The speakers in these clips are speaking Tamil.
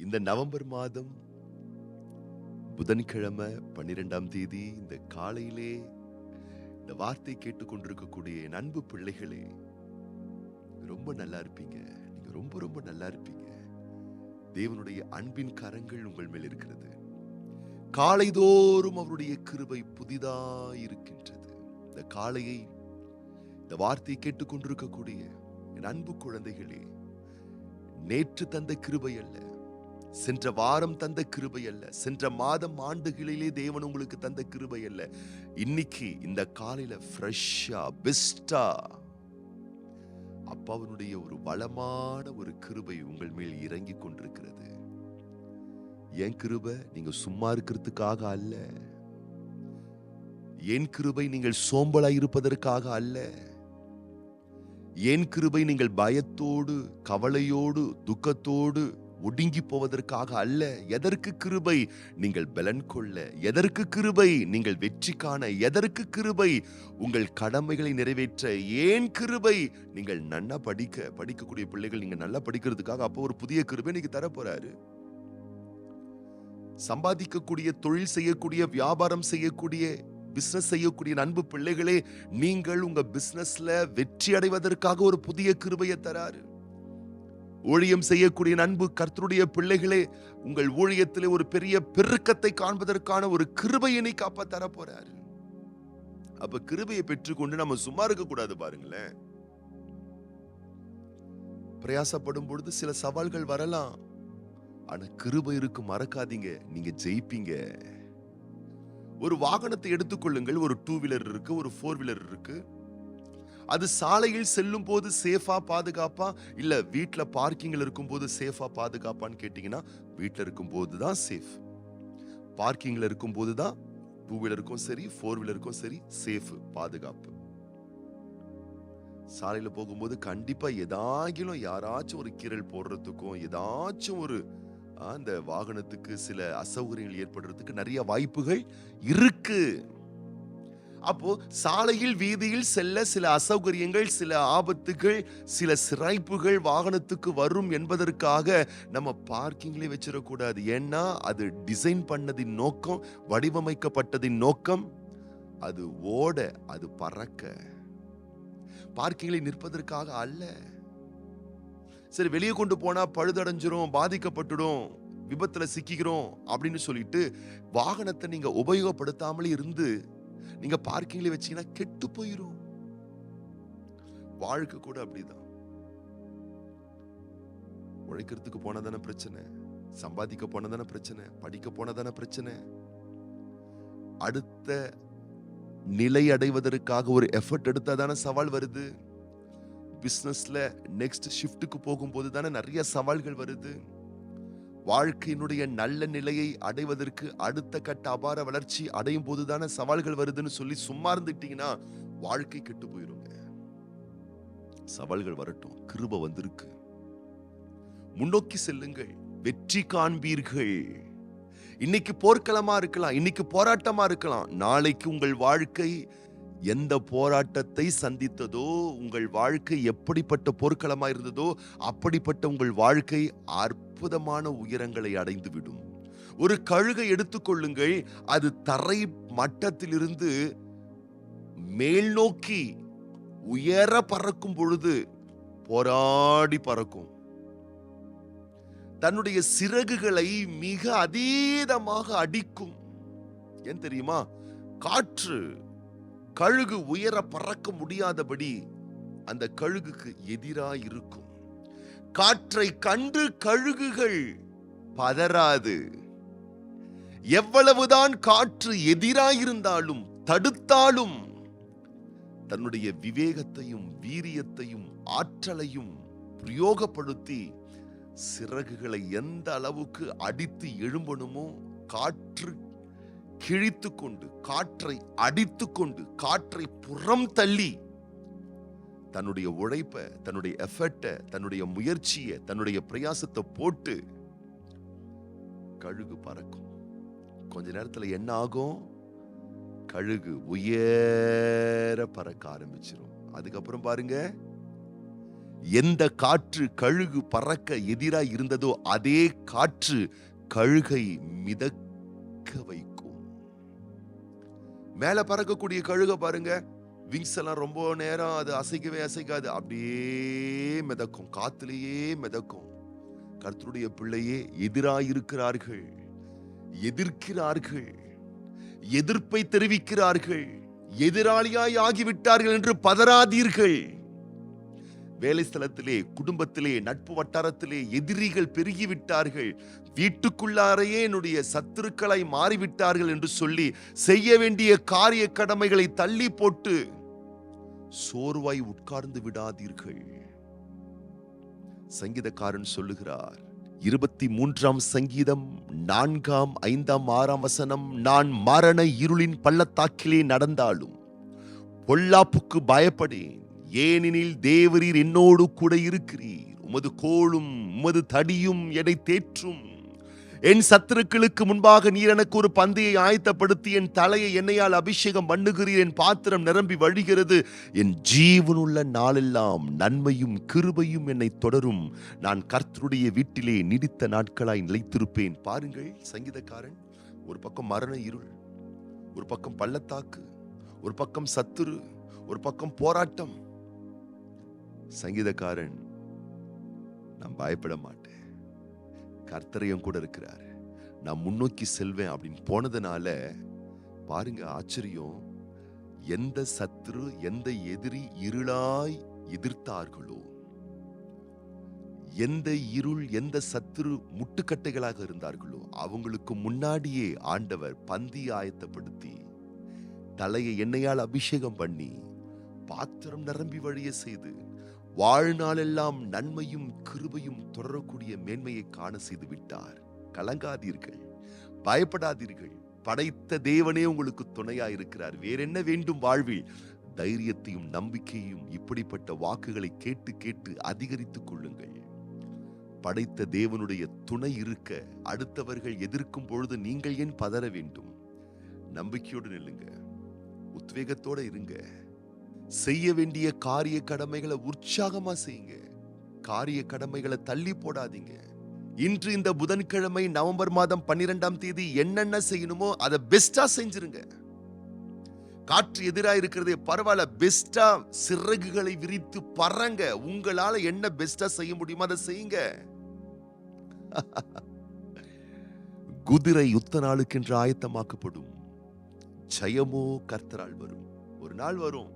இந்த நவம்பர் மாதம் புதன்கிழமை 12ஆம் தேதி இந்த காலையிலே இந்த வார்த்தை கேட்டுக்கொண்டிருக்கக்கூடிய என் அன்பு பிள்ளைகளே, ரொம்ப நல்லா இருப்பீங்க. நீங்க ரொம்ப ரொம்ப நல்லா இருப்பீங்க. தேவனுடைய அன்பின் கரங்கள் உங்கள் மேல் இருக்கிறது. காலைதோறும் அவருடைய கிருபை புதிதாய் இருக்கின்றது. இந்த காலையை இந்த வார்த்தையை கேட்டுக்கொண்டிருக்கக்கூடிய என் அன்பு குழந்தைகளே, நேற்று தந்த கிருபை அல்ல, சென்ற வாரம் தந்த கிருபை அல்ல, சென்ற மாதம் ஆண்டுகளிலே தேவன் உங்களுக்கு தந்த கிருபை அல்ல, இன்னைக்கு இந்த காலையில ஃப்ரெஷ்ஷா பெஸ்டா அப்பாவினுடைய ஒரு வளமான ஒரு கிருபை உங்கள் மேல் இறங்கி கொண்டிருக்கிறது. என் கிருபை நீங்க சும்மா இருக்கிறதுக்காக அல்ல, என் கிருபை நீங்கள் சோம்பலாய் இருப்பதற்காக அல்ல, என் கிருபை நீங்கள் பயத்தோடு கவலையோடு துக்கத்தோடு ஒடுங்கி போவதற்காக அல்ல. எதற்கு கிருபை? நீங்கள் பலன் கொள்ள. எதற்கு கிருபை? நீங்கள் வெற்றி காண. எதற்கு கிருபை? உங்கள் கடமைகளை நிறைவேற்ற. ஏன் கிருபை? நீங்கள் நல்லா படிக்கக்கூடிய பிள்ளைகள் நீங்க நல்லா படிக்கிறதுக்காக அப்போ ஒரு புதிய கிருபை நீங்க தரப்போறாரு. சம்பாதிக்கக்கூடிய, தொழில் செய்யக்கூடிய, வியாபாரம் செய்யக்கூடிய, பிசினஸ் செய்யக்கூடிய அன்பு பிள்ளைகளே, நீங்கள் உங்க பிசினஸ்ல வெற்றி அடைவதற்காக ஒரு புதிய கிருபையை தராரு. ஊழியம் செய்யக்கூடிய அன்பு கர்த்தருடைய பிள்ளைகளே, உங்கள் ஊழியத்திலே ஒரு பெரிய பெருக்கத்தை காண்பதற்கான ஒரு கிருபையை நீ காப்ப தர போறாரு. அப்ப கிருபையை பெற்றுக்கொண்டு நம்ம சும்மா இருக்க கூடாது. பாருங்களேன், பிரயாசப்படும் பொழுது சில சவால்கள் வரலாம், ஆனா கிருபை இருக்கு, மறக்காதீங்க, நீங்க ஜெயிப்பீங்க. ஒரு வாகனத்தை எடுத்துக்கொள்ளுங்கள். ஒரு 2 வீலர் இருக்கு, ஒரு 4 வீலர் இருக்கு. அது சாலையில் செல்லும் போது சேஃபா பாதுகாப்பா, இல்ல வீட்ல பார்க்கிங்ல இருக்கும் போது சேஃபா பாதுகாப்பான்னு கேட்டீங்கன்னா, வீட்ல இருக்கும் போதுதான் சேஃப். பார்க்கிங்ல இருக்கும் போதுதான் 2 வீலருக்கும் சரி 4 வீலருக்கும் சரி சேஃப், பாதுகாப்பு. சாலையில போகும்போது கண்டிப்பா ஏதாகிலும் யாராச்சும் ஒரு கீறல் போடுறதுக்கும் ஏதாச்சும் ஒரு அந்த வாகனத்துக்கு சில அசௌகரியங்கள் ஏற்படுறதுக்கு நிறைய வாய்ப்புகள் இருக்கு. அப்போ சாலையில் வீதியில் செல்ல சில அசௌகரியங்கள், சில ஆபத்துகள், சில சிராய்ப்புகள் வாகனத்துக்கு வரும் என்பதற்காக நம்ம பார்க்கிங்ல வச்சிடக்கூடாது. ஏன்னா அது டிசைன் பண்ணதின் நோக்கம், வடிவமைக்கப்பட்டதின் நோக்கம் அது ஓட, அது பறக்க, பார்க்கிங்ல நிற்பதற்காக அல்ல. சரி, வெளியே கொண்டு போனா பழுதடைஞ்சிரும், பாதிக்கப்பட்டுடும், விபத்துல சிக்கிறோம் அப்படின்னு சொல்லிட்டு வாகனத்தை நீங்க உபயோகப்படுத்தாமலே இருந்து நீங்க பார்க்கிங்ல வச்சீங்கன்னா கெட்டு போயிரும். வாழ்க்கை கூட அப்படிதான். உழைக்கிறதுக்கு போனதான பிரச்சனை, சம்பாதிக்க போனதான பிரச்சனை, படிக்க போனதான பிரச்சனை, அடுத்த நிலை அடைவதற்காக ஒரு எஃபர்ட் எடுத்தாதான சவால் வருது. பிசினஸ்ல நெக்ஸ்ட் ஷிஃப்ட்டுக்கு போகும்போது தானே நிறைய சவால்கள் வருது. வாழ்க்கையினுடைய நல்ல நிலையை அடைவதற்கு அடுத்த கட்ட அபார வளர்ச்சி அடையும் போதுதானே சவால்கள் வருதுன்னு சொல்லி சும்மா இருந்துட்டீங்கன்னா வாழ்க்கை கெட்டு போயிருங்க. சவால்கள் வரட்டும், கிருபை வந்திருக்கு, முன்னோக்கி செல்லுங்கள், வெற்றி காண்பீர்கள். இன்னைக்கு போர்க்களமா இருக்கலாம், இன்னைக்கு போராட்டமா இருக்கலாம், நாளைக்கு உங்கள் வாழ்க்கை எந்த போராட்டத்தை சந்தித்ததோ, உங்கள் வாழ்க்கை எப்படிப்பட்ட போர்க்களமா இருந்ததோ அப்படிப்பட்ட உங்கள் வாழ்க்கை அற்புதமான உயரங்களை அடைந்துவிடும். ஒரு கழுகை எடுத்துக்கொள்ளுங்கள், அது தரை மட்டத்திலிருந்து மேல் நோக்கி உயர பறக்கும் பொழுது போராடி பறக்கும். தன்னுடைய சிறகுகளை மிக அதீதமாக அடிக்கும். ஏன் தெரியுமா? காற்று கழுகு உயர பறக்க முடியாதபடி அந்த கழுகுக்கு எதிராய் இருக்கும். காற்றை கண்டு கழுகுகள் பதறாது. எவ்வளவுதான் காற்று எதிராயிருந்தாலும் தடுத்தாலும் தன்னுடைய விவேகத்தையும் வீரியத்தையும் ஆற்றலையும் பிரயோகப்படுத்தி சிறகுகளை எந்த அளவுக்கு அடித்து எழும்பணுமோ, காற்று கிழித்து கொண்டு, காற்றை அடித்து கொண்டு, காற்றை புறம் தள்ளி தன்னுடைய உழைப்பை, தன்னுடைய எஃபர்ட்டை, தன்னுடைய முயற்சியை, தன்னுடைய பிரயாசத்தை போட்டு கழுகு பறக்கும். கொஞ்ச நேரத்துல என்ன ஆகும்? கழுகு உயர பறக்க ஆரம்பிச்சிடும். அதுக்கப்புறம் பாருங்க, எந்த காற்று கழுகு பறக்க எதிராய் இருந்ததோ அதே காற்று கழுகை மிதக்க வைக்கும். மேல பறக்கக்கூடிய கழுக பாருங்க, விங்ஸ் எல்லாம் ரொம்ப நேரம் அது அசைக்கவே அசைக்காது, அப்படியே மிதக்கும், காத்திலேயே மிதக்கும். கர்த்தருடைய பிள்ளையே, எதிராயிருக்கிறார்கள், எதிர்க்கிறார்கள், எதிர்ப்பை தெரிவிக்கிறார்கள், எதிராளியாய் ஆகிவிட்டார்கள் என்று பதறாதீர்கள். வேலை ஸ்தலத்திலே, குடும்பத்திலே, நட்பு வட்டாரத்திலே எதிரிகள் பெருகிவிட்டார்கள், வீட்டுக்குள்ளாரையே என்னுடைய சத்துருக்களை மாறிவிட்டார்கள் என்று சொல்லி செய்ய வேண்டிய காரிய கடமைகளை தள்ளி போட்டு சோர்வாய் உட்கார்ந்து விடாதீர்கள். சங்கீதக்காரன் சொல்லுகிறார், 23ஆம் சங்கீதம் 4, 5, 6 வசனம், நான் மரண இருளின் பள்ளத்தாக்கிலே நடந்தாலும் பொல்லாப்புக்கு பயப்படேன், ஏனெனில் தேவரீர் என்னோடு கூட இருக்கிறீர், உமது கோலும் உமது தடியும் என்னை தேற்றும். என் சத்துருக்களுக்கு முன்பாக நீர் எனக்கு ஒரு பந்தியை ஆயத்தப்படுத்தி என் தலையை எண்ணெயால் அபிஷேகம் பண்ணுகிறீர், என் பாத்திரம் நிரம்பி வழிகிறது, என் ஜீவனுள்ள நாளெல்லாம் நன்மையும் கிருபையும் என்னை தொடரும், நான் கர்த்தருடைய வீட்டிலே நீடித்த நாட்களாய் நிலைத்திருப்பேன். பாருங்கள், சங்கீதக்காரன் ஒரு பக்கம் மரண இருள், ஒரு பக்கம் பள்ளத்தாக்கு, ஒரு பக்கம் சத்துரு, ஒரு பக்கம் போராட்டம். சங்கீதக்காரன், நான் பயப்பட மாட்டேன், கர்த்தரையும் கூட இருக்கிறார், நான் முன்னோக்கி செல்வேன் அப்படின்னு போனதுனால பாருங்க ஆச்சரியம். எந்த சத்துரு, எந்த எதிரி இருளாய் எதிர்த்தார்களோ, எந்த இருள், எந்த சத்துரு முட்டுக்கட்டைகளாக இருந்தார்களோ அவங்களுக்கு முன்னாடியே ஆண்டவர் பந்தி ஆயத்தப்படுத்தி தலையை எண்ணெயால் அபிஷேகம் பண்ணி பாத்திரம் நிரம்பி வழிய செய்து வாழ்நாளெல்லாம் நன்மையும் கிருபையும் தொடரக்கூடிய மேன்மையை காண செய்து விட்டார். கலங்காதீர்கள், பயப்படாதீர்கள், படைத்த தேவனே உங்களுக்கு துணையா இருக்கிறார். வேற என்ன வேண்டும் வாழ்வில்? தைரியத்தையும் நம்பிக்கையும் இப்படிப்பட்ட வாக்குகளை கேட்டு கேட்டு அதிகரித்துக் கொள்ளுங்கள். படைத்த தேவனுடைய துணை இருக்க அடுத்தவர்கள் எதிர்க்கும் பொழுது நீங்கள் ஏன் பதற வேண்டும்? நம்பிக்கையோடு நில்லுங்க, உத்வேகத்தோட இருங்க, செய்ய வேண்டிய காரிய கடமைகளை உற்சாகமா செய்யுங்க, காரிய கடமைகளை தள்ளி போடாதீங்க. இன்று இந்த புதன்கிழமை நவம்பர் மாதம் 12ஆம் தேதி என்னென்ன செய்யணுமோ அதை பெஸ்டா செஞ்சிருங்க. காற்று எதிராக இருக்கிறதே பரவாயில்ல, பெஸ்டா சிறகுகளை விரித்து பறங்க. உங்களால என்ன பெஸ்டா செய்ய முடியுமோ அதை செய்யுங்க. குதிரை யுத்த நாளுக்கென்று ஆயத்தமாக்கப்படும், ஜெயமோ கர்த்தரால் வரும். ஒரு நாள் வரும்,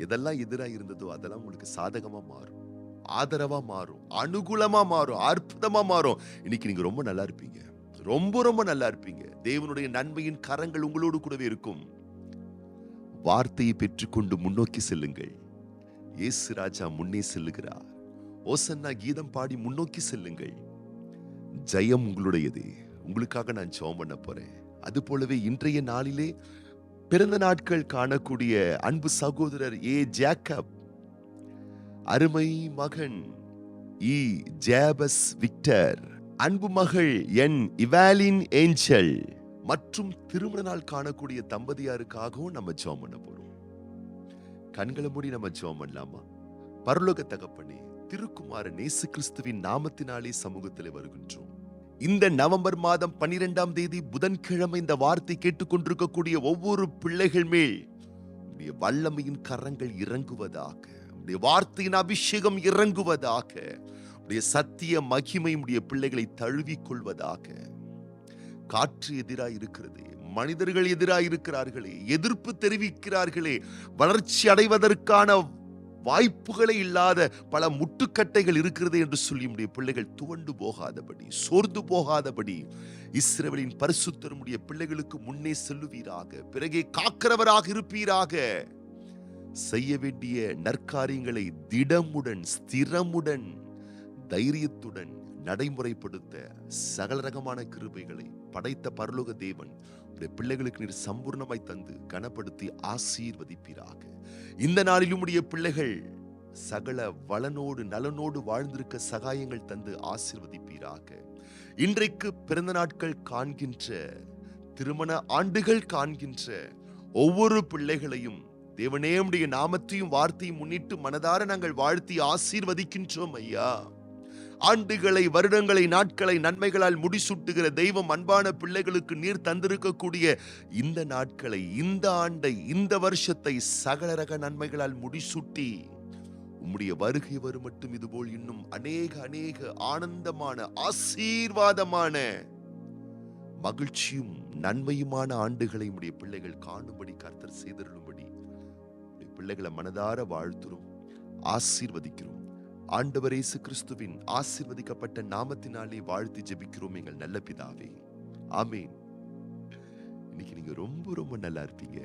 எதெல்லாம் எதிராக இருந்ததோ அதெல்லாம் உங்களுக்கு சாதகமா மாறும், ஆதரவா மாறும், அனுகூலமா மாறும், அற்புதமா மாறும். இன்னைக்கு நீங்க ரொம்ப நல்லா இருப்பீங்க, ரொம்ப ரொம்ப நல்லா இருப்பீங்க. தேவனுடைய நன்மையின் கரங்கள் உங்களோடு கூடவே இருக்கும். வார்த்தையை பெற்றுக்கொண்டு முன்னோக்கி செல்லுங்கள். இயேசு ராஜா முன்னே செல்லுகிறார். ஓசன்னா கீதம் பாடி முன்னோக்கி செல்லுங்கள். ஜெயம் உங்களுடையது. உங்களுக்காக நான் ஜெபம் பண்ண போறேன். அது போலவே இன்றைய நாளிலே பிறந்த நாட்கள் காணக்கூடிய அன்பு சகோதரர் ஏ ஜேக்கப், அருமை மகன் இ ஜேபஸ் விக்டர், அன்பு மகள் என் இவாலின் ஏஞ்சல் மற்றும் திருமண நாள் காணக்கூடிய தம்பதியாருக்காகவும் நம்ம ஜெபம் பண்ண போறோம். கண்களை மூடி நம்ம ஜெபம் பண்ணலாமா? பரலோக தகப்பனே, திருக்குமாரன் இயேசு கிறிஸ்துவின் நாமத்தினாலே சமூகத்தில் வருகின்றோம். இந்த நவம்பர் மாதம் 12ஆம் தேதி புதன்கிழமை இந்த வார்த்தை கேட்டுக்கொண்டிருக்கக்கூடிய ஒவ்வொரு பிள்ளைகள் மேல் உடைய வல்லமையின் கரங்கள் இறங்குவதாக, உடைய வார்த்தையின் அபிஷேகம் இறங்குவதாக, உடைய சத்திய மகிமை உடைய பிள்ளைகளை தழுவிக் கொள்வதாக. காற்று எதிராக இருக்கிறது, மனிதர்கள் எதிராக இருக்கிறார்களே, எதிர்ப்பு தெரிவிக்கிறார்களே, வளர்ச்சி அடைவதற்கான வாய்ப்புகளே இல்லாத பல முட்டுக்கட்டைகள் இருக்கிறது என்று சொல்லி உடைய பிள்ளைகள் துவண்டு போகாதபடி, சோர்ந்து போகாதபடி இஸ்ரவேலின் பரிசுத்தர் உடைய பிள்ளைகளுக்கு முன்னே செல்லுவீராக, பிறகே காக்கிறவராக இருப்பீராக. செய்ய வேண்டிய நற்காரியங்களை திடமுடன், ஸ்திரமுடன், தைரியத்துடன் நடைமுறைப்படுத்த சகல ரகமான கிருபைகளை படைத்த பரலோக தேவன் பிள்ளைகளுக்கு நீர் சம்பூர்ணமாய் தந்து கனப்படுத்தி ஆசீர்வதிப்பீராக. இந்த நாளிலும் உடைய பிள்ளைகள் சகல வளனோடு நலனோடு வாழ்ந்திருக்க சகாயங்கள் தந்து ஆசீர்வதிப்பீராக. இன்றைக்கு பிறந்த நாட்கள் காண்கின்ற, திருமண ஆண்டுகள் காண்கின்ற ஒவ்வொரு பிள்ளைகளையும் தேவனே உம்முடைய நாமத்தையும் வார்த்தையும் முன்னிட்டு மனதார நாங்கள் வாழ்த்தி ஆசீர்வதிக்கின்றோம் ஐயா. ஆண்டுகளை, வருடங்களை, நாட்களை நன்மைகளால் முடிசூட்டுகிற தெய்வம் அன்பான பிள்ளைகளுக்கு நீர் தந்திருக்கக்கூடிய இந்த நாட்களை, இந்த ஆண்டை, இந்த வருஷத்தை சகல ரக நன்மைகளால் முடிசூட்டி உம்முடைய வருகை வரும் மட்டும் இதுபோல் இன்னும் அநேக ஆனந்தமான ஆசீர்வாதமான மகிழ்ச்சியும் நன்மையுமான ஆண்டுகளை உம்முடைய பிள்ளைகள் காணும்படி கர்த்தர் செய்தருளும்படி பிள்ளைகளை மனதார வாழ்த்துறோம், ஆசீர்வதிக்கிறோம். ஆண்டவர் இயேசு கிறிஸ்துவின் ஆசீர்வதிக்கப்பட்ட நாமத்தினாலே வாழ்த்தி ஜெபிக்கிறோம் எங்கள் நல்ல பிதாவே, ஆமென். இன்னைக்கு நீங்க ரொம்ப நல்லா இருப்பீங்க.